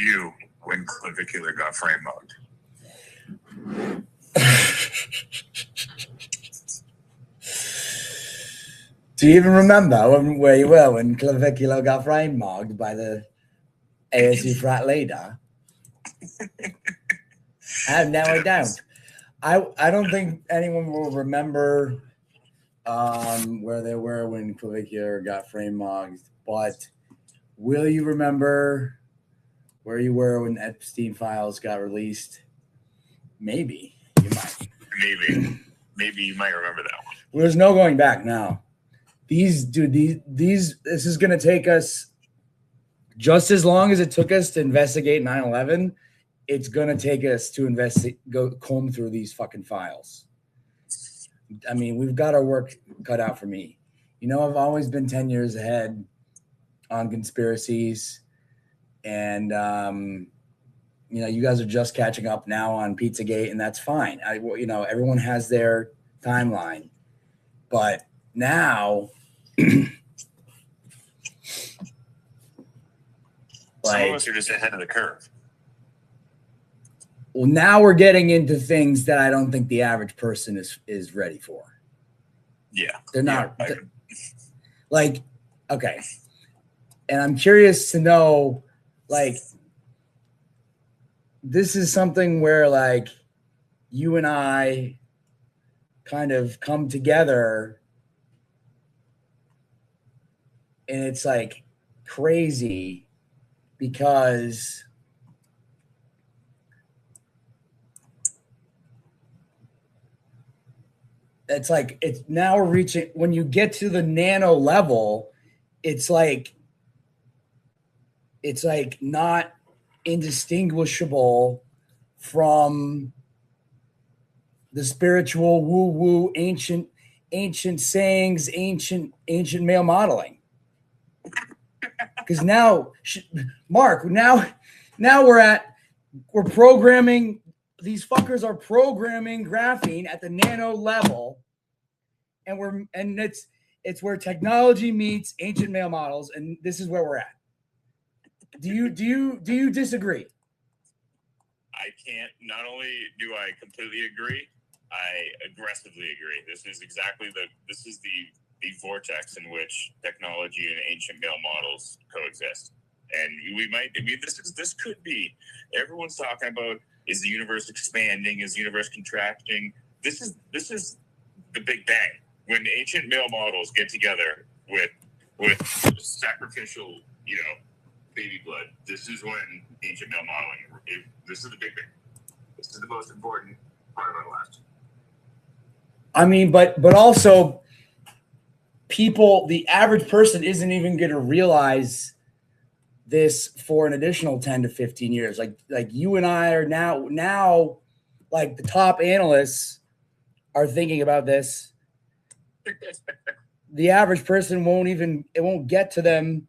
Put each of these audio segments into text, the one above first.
you when clavicular got framemogged? Do you even remember where you were when clavicular got framemogged by the ASU Frat Leader? No, I don't. I don't think anyone will remember where they were when clavicular got framemogged, but will you remember where you were when Epstein files got released? Maybe you might. Maybe you might remember that one. Well, there's no going back now. This is going to take us just as long as it took us to investigate 9/11. It's going to take us to comb through these fucking files. I mean, we've got our work cut out for me. You know, I've always been 10 years ahead on conspiracies, and you know, you guys are just catching up now on Pizzagate, and that's fine. You know, everyone has their timeline, but now, some of us are just ahead of the curve. Well, now we're getting into things that I don't think the average person is ready for. Yeah, they're not like, okay. And I'm curious to know, like, this is something where, like, you and I kind of come together, and it's like crazy because it's like, it's now we're reaching, when you get to the nano level, it's like not indistinguishable from the spiritual woo-woo ancient sayings, ancient male modeling. Because now, Mark, now we're programming. These fuckers are programming graphene at the nano level, and it's where technology meets ancient male models, and this is where we're at. Do you disagree? I can't. Not only do I completely agree, I aggressively agree. This is exactly the vortex in which technology and ancient male models coexist, and we might. I mean, this could be. Everyone's talking about, is the universe expanding? Is the universe contracting? This is the Big Bang. When ancient male models get together with sacrificial, you know, baby blood, this is when ancient male modeling. This is the Big Bang. This is the most important part of our lives. I mean, but also, people, the average person isn't even going to realize this for an additional 10 to 15 years. Like you and I are now, like, the top analysts are thinking about this. The average person it won't get to them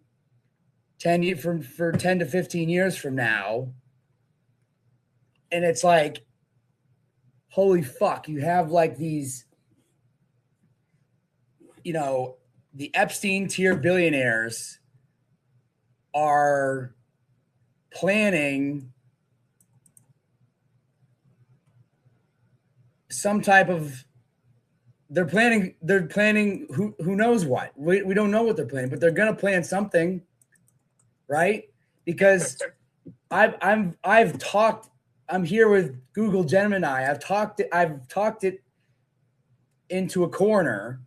10 to 15 years from now. And it's like, holy fuck, you have like these, you know, the Epstein tier billionaires are planning some type of, they're planning who knows what. We don't know what they're planning, but they're going to plan something, right? Because I'm here with Google Gemini. I've talked it into a corner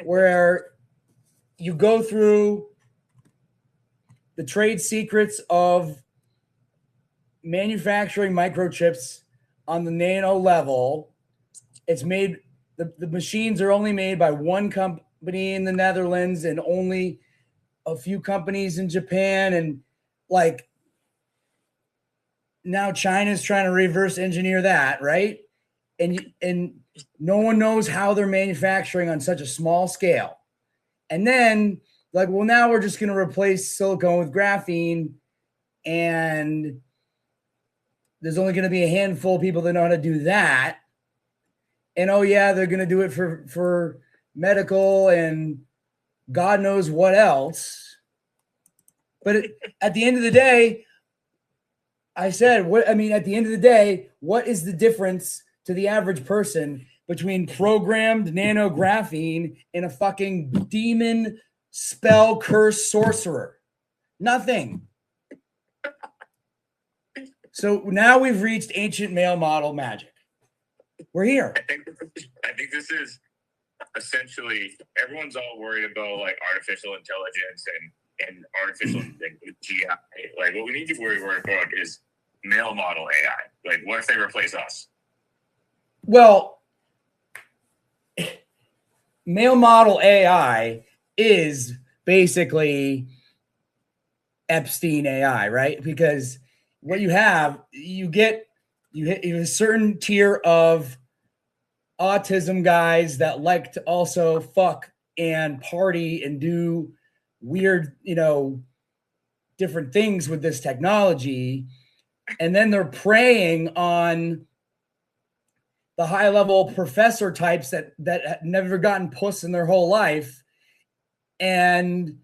where you go through the trade secrets of manufacturing microchips on the nano level. It's made, the machines are only made by one company in the Netherlands and only a few companies in Japan, and like now China's trying to reverse engineer that, right? And no one knows how they're manufacturing on such a small scale. And then, like, well, now we're just going to replace silicone with graphene, and there's only going to be a handful of people that know how to do that. And oh yeah, they're going to do it for medical and God knows what else. But at the end of the day, I said, at the end of the day, what is the difference to the average person between programmed nanographene and a fucking demon spell curse sorcerer? Nothing. So now we've reached ancient male model magic. We're here. I think this is essentially, everyone's all worried about like artificial intelligence and artificial GI. Like what we need to worry about is male model AI. Like what if they replace us? Well, male model AI is basically Epstein AI, right? Because what you have, you hit a certain tier of autism guys that like to also fuck and party and do weird, different things with this technology. And then they're preying on the high level professor types that have never gotten puss in their whole life. And,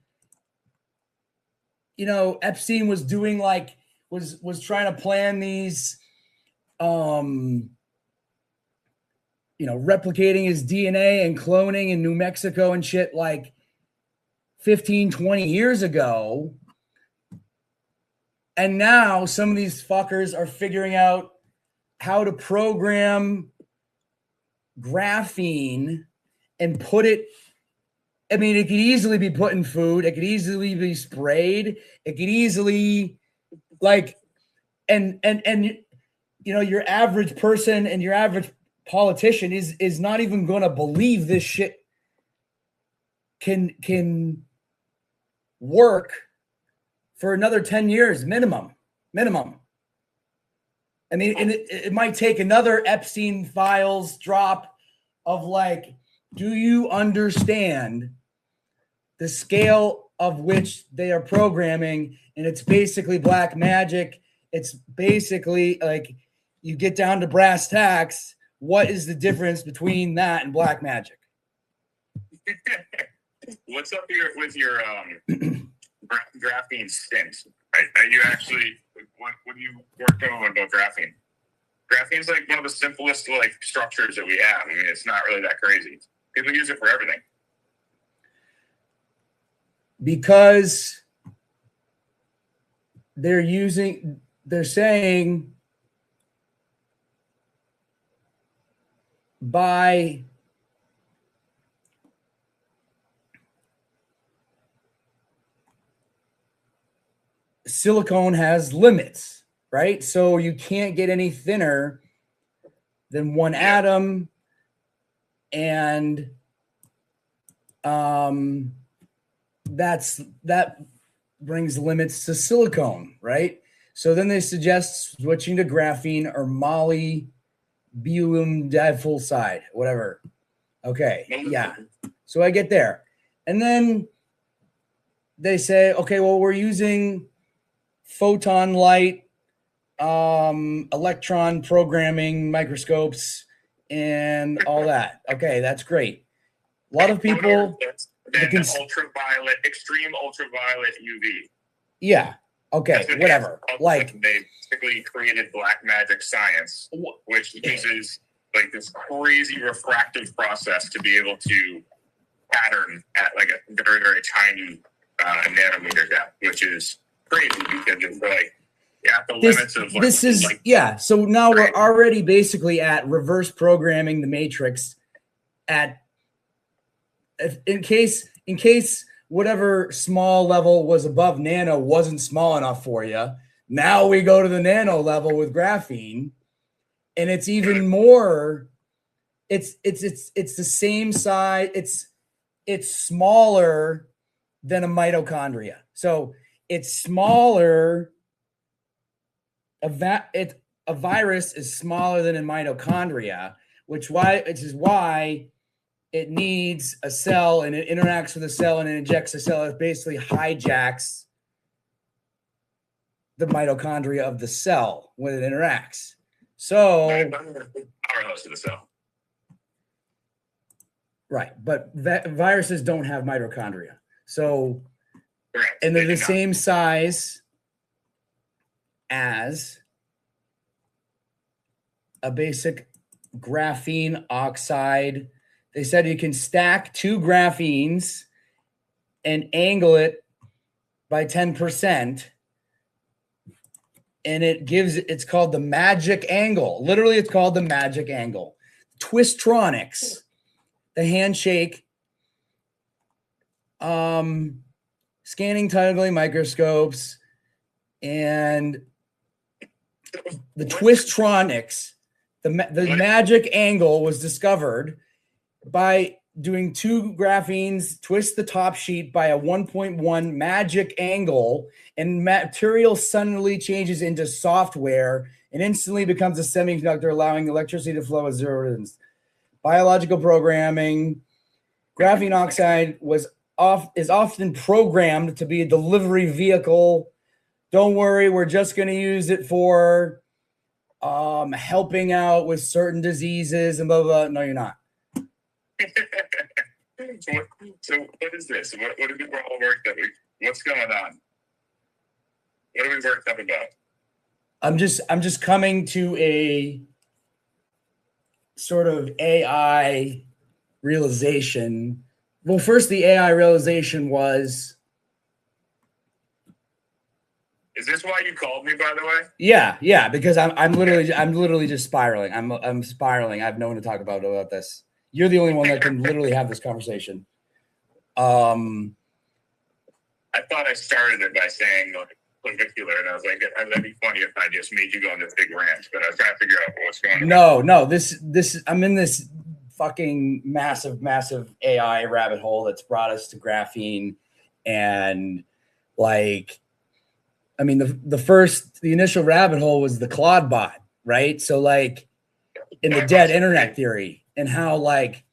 Epstein was doing was trying to plan these, replicating his DNA and cloning in New Mexico and shit like 15, 20 years ago. And now some of these fuckers are figuring out how to program graphene and put it. I mean, it could easily be put in food. It could easily be sprayed. It could easily your average person and your average politician is not even going to believe this shit can work for another 10 years minimum. I mean, and it might take another Epstein files drop of do you understand the scale of which they are programming? And it's basically black magic. It's basically you get down to brass tacks. What is the difference between that and black magic? What's up here with your graphene stint? Are you actually, what do you work on about graphene? Graphene's like one of the simplest structures that we have. I mean, it's not really that crazy. People use it for everything. Because they're saying by silicone has limits, right? So you can't get any thinner than one atom, and that brings limits to silicone, right? So then they suggest switching to graphene or molybdenum diphosphide, whatever. Okay, yeah. So I get there. And then they say, okay, well, we're using photon light, electron programming microscopes and all that. Okay, that's great. A lot of people... ultraviolet, extreme ultraviolet UV. Yeah. Okay. Whatever. They basically created black magic science, which uses this crazy refractive process to be able to pattern at a very, very tiny nanometer depth, which is crazy because it's at the limits of this is So now we're already basically at reverse programming the matrix in case whatever small level was above nano wasn't small enough for you. Now we go to the nano level with graphene, and it's even more. It's the same size. It's smaller than a mitochondria. So it's smaller. A virus is smaller than a mitochondria, which is why it needs a cell, and it interacts with a cell, and it injects a cell. It basically hijacks the mitochondria of the cell when it interacts. So powerhouse of the cell. Right, but viruses don't have mitochondria. So Correct. And they're the same size as a basic graphene oxide. They said you can stack 2 graphenes and angle it by 10%. And it's called the magic angle. Literally, it's called the magic angle. Twistronics, the handshake, scanning tidal microscopes, and the Twistronics, the magic angle was discovered by doing 2 graphenes, twist the top sheet by a 1.1 magic angle, and material suddenly changes into software and instantly becomes a semiconductor, allowing electricity to flow at 0 resistance. Biological programming. Graphene oxide is often programmed to be a delivery vehicle. Don't worry, we're just going to use it for helping out with certain diseases and blah, blah, blah. No, you're not. So what is this? What did we all work that week? What's going on? What are we worked up about? I'm just coming to a sort of AI realization. Well, first the AI realization was. Is this why you called me, by the way? Yeah, because I'm literally just spiraling. I'm spiraling. I have no one to talk about this. You're the only one that can literally have this conversation. I thought I started it by saying clavicular, and I was like, that'd be funny if I just made you go on this big rant. But I was trying to figure out what's going on. No, this I'm in this fucking massive AI rabbit hole that's brought us to graphene, and like, I mean, the initial rabbit hole was the claudebot, right? So like, in the dead internet theory. And how, like,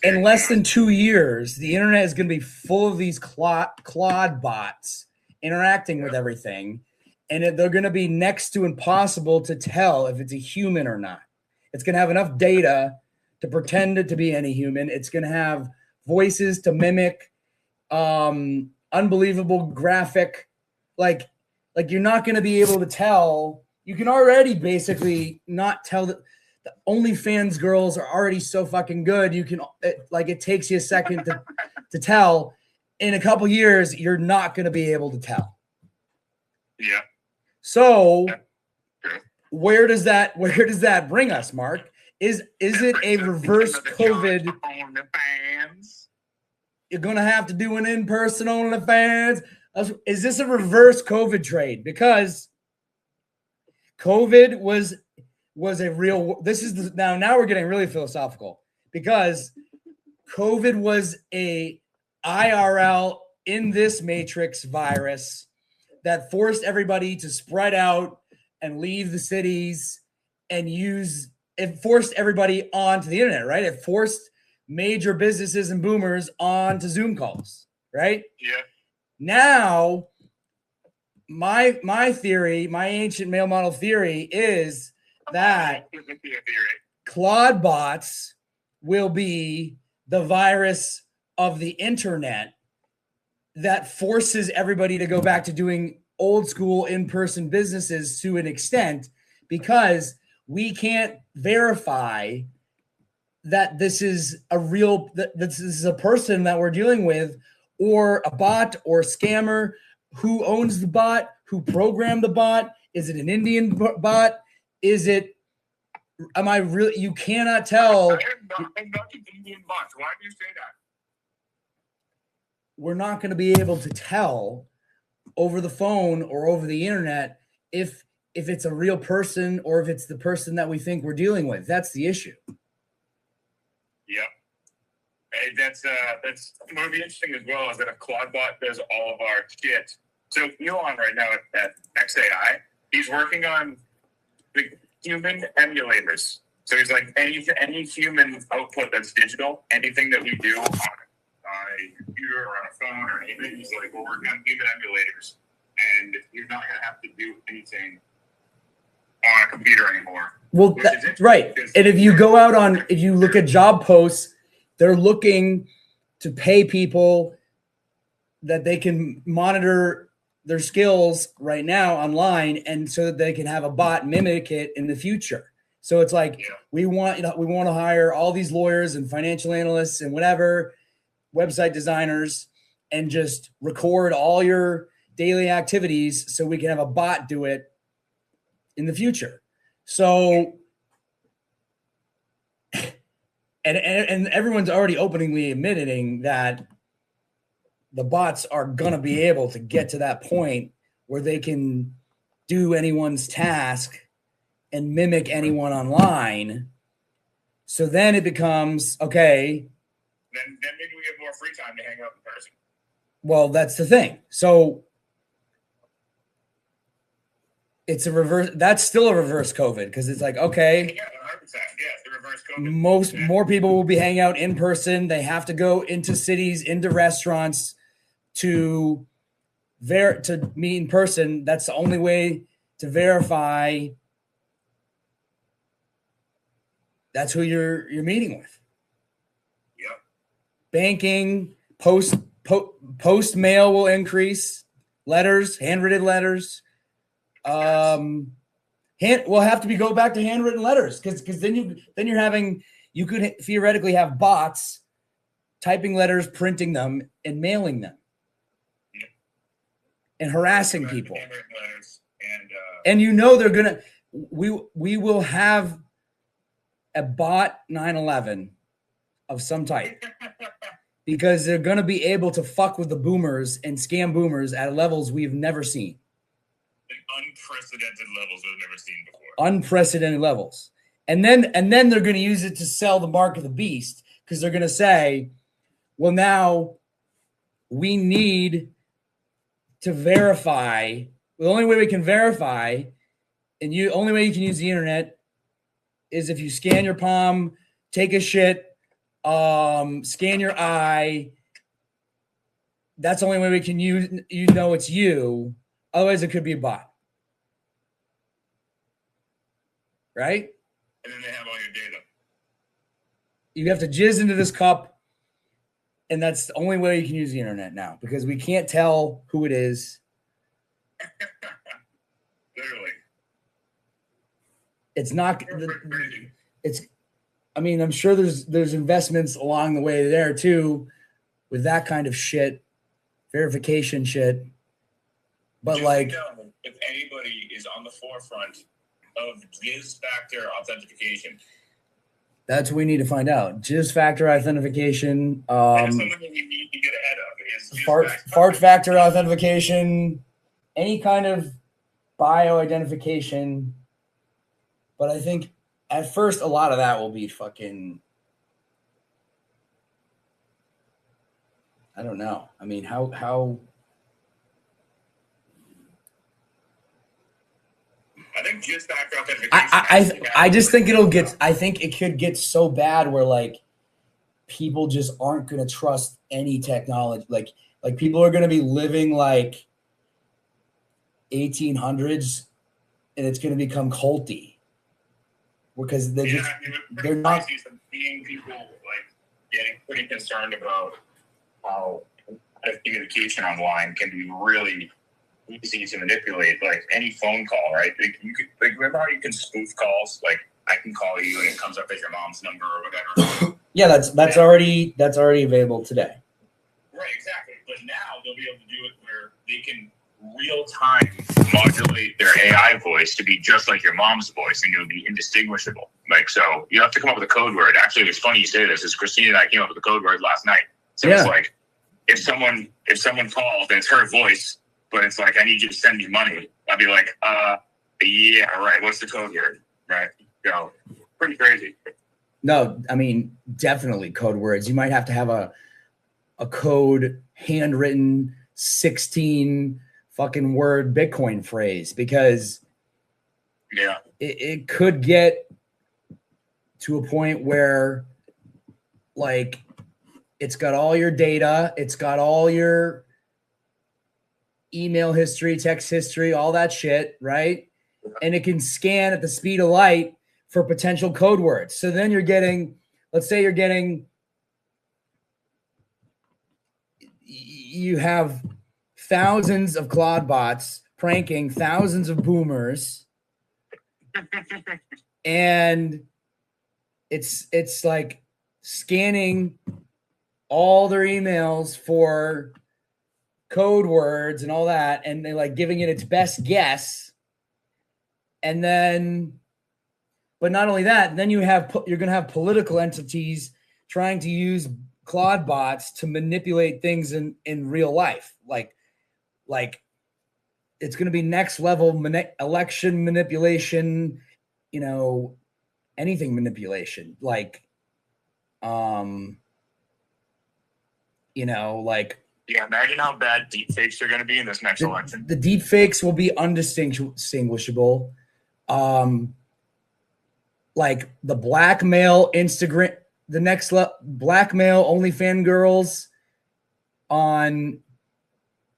in less than 2 years, the internet is going to be full of these Claude bots interacting with everything. And they're going to be next to impossible to tell if it's a human or not. It's going to have enough data to pretend it to be any human. It's going to have voices to mimic, unbelievable graphic. Like you're not going to be able to tell. You can already basically not tell that. The OnlyFans girls are already so fucking good. You can it takes you a second to tell. In a couple years, you're not going to be able to tell. Yeah. So where does that bring us, Mark? Is it a reverse COVID? You're going to have to do an in-person OnlyFans. Is this a reverse COVID trade? Because COVID was a real. Now we're getting really philosophical, because COVID was a IRL in this matrix virus that forced everybody to spread out and leave the cities and it forced everybody onto the internet, right? It forced major businesses and boomers onto Zoom calls, right? Yeah. Now, my theory, my ancient male model theory is that Claude bots will be the virus of the internet that forces everybody to go back to doing old school in-person businesses to an extent, because we can't verify that this is this is a person that we're dealing with, or a bot or a scammer. Who owns the bot? Who programmed the bot? Is it an Indian bot? Is it? Am I really? You cannot tell. I'm not an Indian bot. Why do you say that? We're not going to be able to tell over the phone or over the internet if it's a real person or if it's the person that we think we're dealing with. That's the issue. Yep. Hey, that's going to be interesting as well, is that a claudebot does all of our shit. So Elon right now at XAI, he's working on the human emulators. So he's like, any human output that's digital, anything that we do on a computer or on a phone or anything, he's like, we're working on human emulators, and you're not going to have to do anything on a computer anymore. Well, right. And if you go out if you look at job posts, they're looking to pay people that they can monitor their skills right now online, and so that they can have a bot mimic it in the future. So it's like, we want to hire all these lawyers and financial analysts and whatever, website designers, and just record all your daily activities so we can have a bot do it in the future. So, and everyone's already openly admitting that the bots are going to be able to get to that point where they can do anyone's task and mimic anyone online. So then it becomes, okay. Then maybe we have more free time to hang out in person. Well, that's the thing. So it's a reverse. That's still a reverse COVID, because it's like, okay, yeah, 100%. Yeah, it's the reverse COVID. More people will be hanging out in person. They have to go into cities, into restaurants to meet in person. That's the only way to verify that's who you're meeting with. Yep. Banking, post mail will increase. Letters, handwritten letters. We'll have to go back to handwritten letters, because then you could theoretically have bots typing letters, printing them, and mailing them, and harassing people. And they're gonna. We will have a bot 9/11 of some type, because they're gonna be able to fuck with the boomers and scam boomers at levels we've never seen. Unprecedented levels we've never seen before. Unprecedented levels. And then they're going to use it to sell the mark of the beast, because they're going to say, well, now we need to verify. The only way we can verify, and only way you can use the internet, is if you scan your palm, take a shit, scan your eye. That's the only way we can use, it's you. Otherwise, it could be a bot. Right? And then they have all your data. You have to jizz into this cup, and that's the only way you can use the internet now, because we can't tell who it is. Literally. It's not. I'm sure there's investments along the way there too, with that kind of shit, verification shit. But just if anybody is on the forefront of jizz factor authentication, that's what we need to find out. Jizz factor authentication. That's something that we need to get ahead of. Is fart factor authentication. Any kind of bio identification. But I think at first a lot of that will be fucking. I don't know. I mean, how. I think just factor authentication. I just think it'll get. I think it could get so bad where people just aren't going to trust any technology. Like people are going to be living like 1800s, and it's going to become culty, because they're not. Seeing people getting pretty concerned about how communication online can be really easy to manipulate, any phone call, right? You could remember how you can spoof calls? I can call you and it comes up as your mom's number or whatever. Yeah, that's already available today. Right, exactly. But now they'll be able to do it where they can real time modulate their AI voice to be just like your mom's voice, and it'll be indistinguishable. So you have to come up with a code word. Actually, it's funny you say this. Is Christina and I came up with a code word last night. So it's if someone calls and it's her voice, but it's I need you to send me money, I'd be like, yeah, right. What's the code word? Right. Go. Pretty crazy. No, I mean, definitely code words. You might have to have a code handwritten 16 fucking word Bitcoin phrase, because it could get to a point where it's got all your data, it's got all your email history, text history, all that shit, right? And it can scan at the speed of light for potential code words. So then let's say you're getting you have thousands of claudebots pranking thousands of boomers, and it's like scanning all their emails for code words and all that, and they're like giving it its best guess. And then, but not only that, then you're going to have political entities trying to use Claude bots to manipulate things in real life. Like it's going to be next level election manipulation, anything manipulation. Like, yeah, imagine how bad deepfakes are going to be in this next election. The deepfakes will be undistinguishable. Like the blackmail Instagram, the next blackmail OnlyFans girls on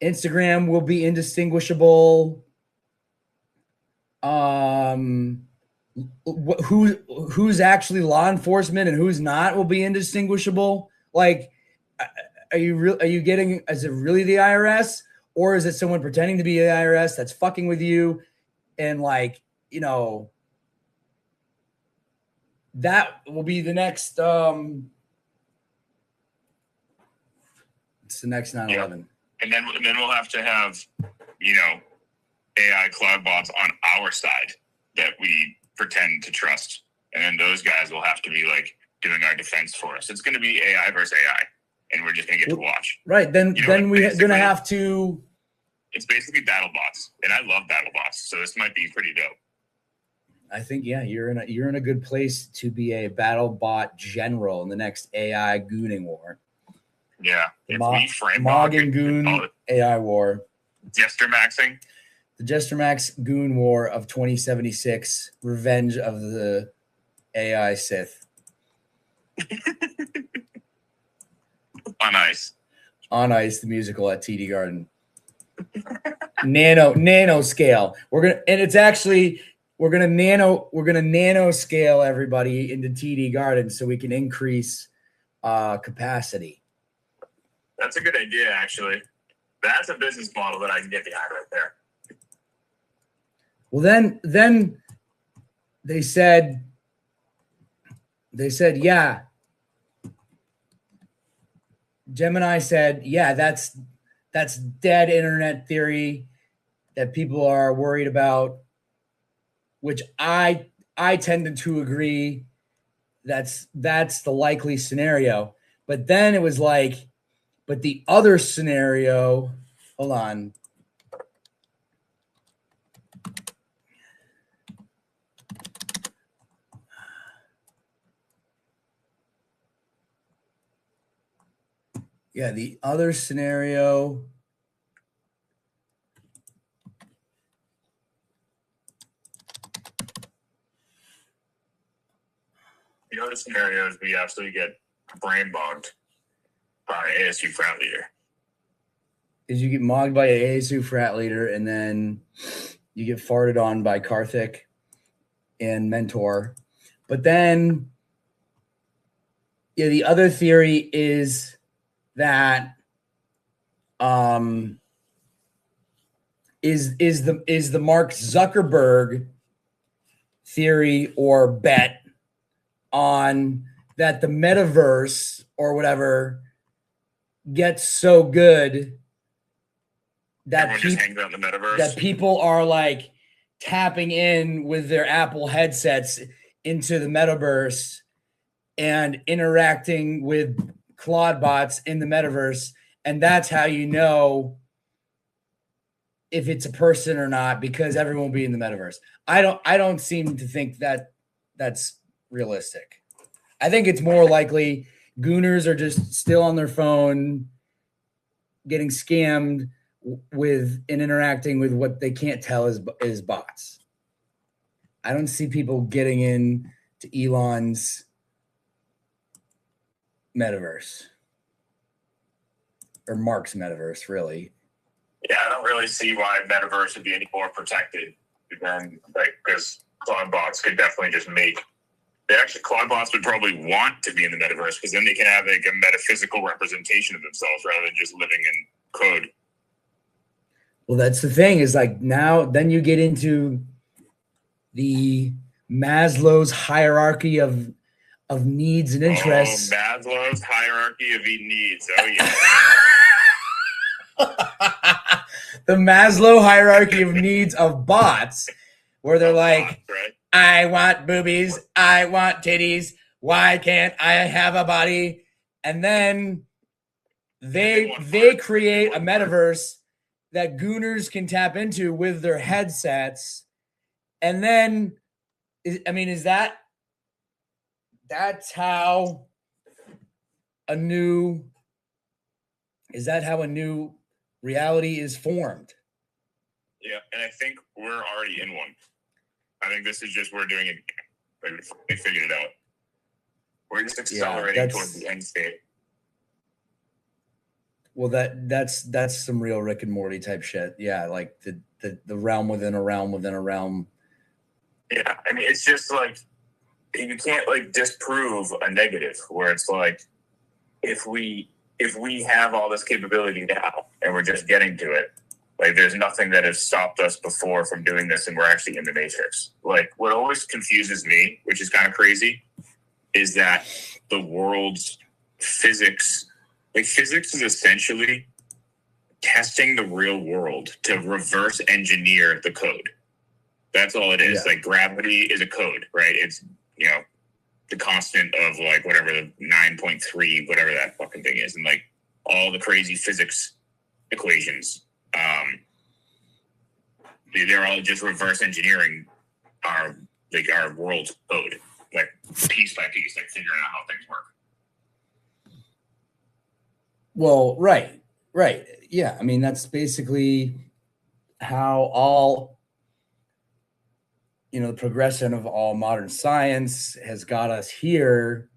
Instagram will be indistinguishable. Who's actually law enforcement and who's not will be indistinguishable. Like, are you getting, is it really the IRS, or is it someone pretending to be the IRS that's fucking with you? And that will be the next, it's the next 9/11. Yeah. And then we'll have to have, AI cloud bots on our side that we pretend to trust. And then those guys will have to be like doing our defense for us. It's going to be AI versus AI. And we're just going to get to watch. Right. Then we're going to have to. It's basically battle bots. And I love battle bots. So this might be pretty dope. I think, yeah, you're in a good place to be a battle bot general in the next AI gooning war. Yeah. If we framemogged and goon AI war. Jester maxing. The Jester Max Goon War of 2076, Revenge of the AI Sith. On ice. On Ice, the musical at TD Garden. Nano scale. We're gonna nano scale everybody into TD Garden so we can increase capacity. That's a good idea, actually. That's a business model that I can get behind right there. Well, then they said, yeah. Gemini said, yeah, that's dead internet theory that people are worried about, which I tended to agree. That's the likely scenario. But then it was like, but the other scenario, hold on. Yeah, the other scenario. The other scenario is we absolutely get framemogged by ASU Frat Leader. Is you get mogged by an ASU Frat Leader, and then you get farted on by Karthik and Mentor. But then, yeah, the other theory is that is the Mark Zuckerberg theory or bet on that the metaverse or whatever gets so good that people are like tapping in with their Apple headsets into the metaverse and interacting with Claude bots in the metaverse, and that's how you know if it's a person or not, because everyone will be in the metaverse. I don't seem to think that that's realistic. I think it's more likely gooners are just still on their phone getting scammed with and interacting with what they can't tell is bots. I don't see people getting in to Elon's metaverse or Mark's metaverse, really. Yeah, I don't really see why metaverse would be any more protected than because clone bots could definitely just make claudebots would probably want to be in the metaverse because then they can have like a metaphysical representation of themselves rather than just living in code. Well, that's the thing is like now, then you get into the Maslow's hierarchy of needs and interests. Oh, Maslow's hierarchy of needs. Oh, yeah. The Maslow hierarchy of needs of bots, where they're like, right? I want boobies, I want titties, why can't I have a body? And then they create a metaverse that gooners can tap into with their headsets. And then, that's how a new reality is formed? Yeah, and I think we're already in one. I think this is just, we're doing it. We figured it out. We're just accelerating towards the end state. Well, that's some real Rick and Morty type shit. Yeah, like the realm within a realm within a realm. Yeah, I mean, it's just like, you can't like disprove a negative where it's like, if we have all this capability now and we're just getting to it, like there's nothing that has stopped us before from doing this, and we're actually in the matrix. Like what always confuses me, which is kind of crazy, is that the world's physics, like physics is essentially testing the real world to reverse engineer the code. That's all it is. Yeah. Like gravity is a code, right? It's, you know, the constant of like whatever the 9.3, whatever that fucking thing is. And like all the crazy physics equations, they're all just reverse engineering our world's code, like piece by piece, like figuring out how things work. Well, right. Yeah. I mean, that's basically how all, the progression of all modern science has got us here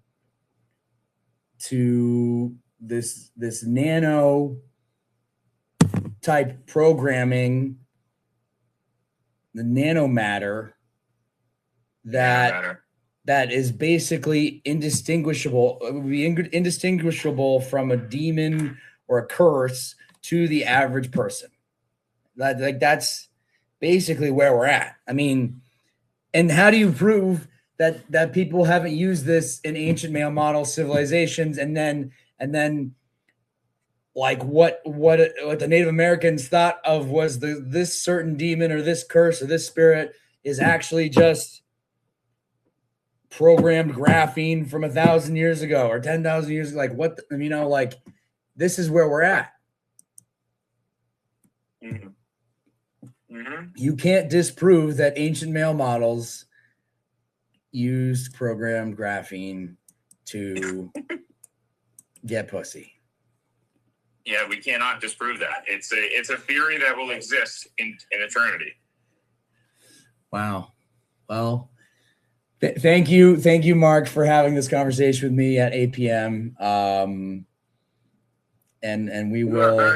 to this nano type programming, the nanomatter that is basically indistinguishable. It would be indistinguishable from a demon or a curse to the average person. That's basically where we're at. I mean, and how do you prove that people haven't used this in ancient male model civilizations, and then like what the Native Americans thought of was this certain demon or this curse or this spirit is actually just programmed graphene from 1,000 years ago or 10,000 years ago. Like what, like this is where we're at. Mm-hmm. Mm-hmm. You can't disprove that ancient male models used programmed graphene to get pussy. Yeah, we cannot disprove that. It's a theory that will exist in eternity. Wow. Well, thank you, Mark, for having this conversation with me at 8 p.m. And we will.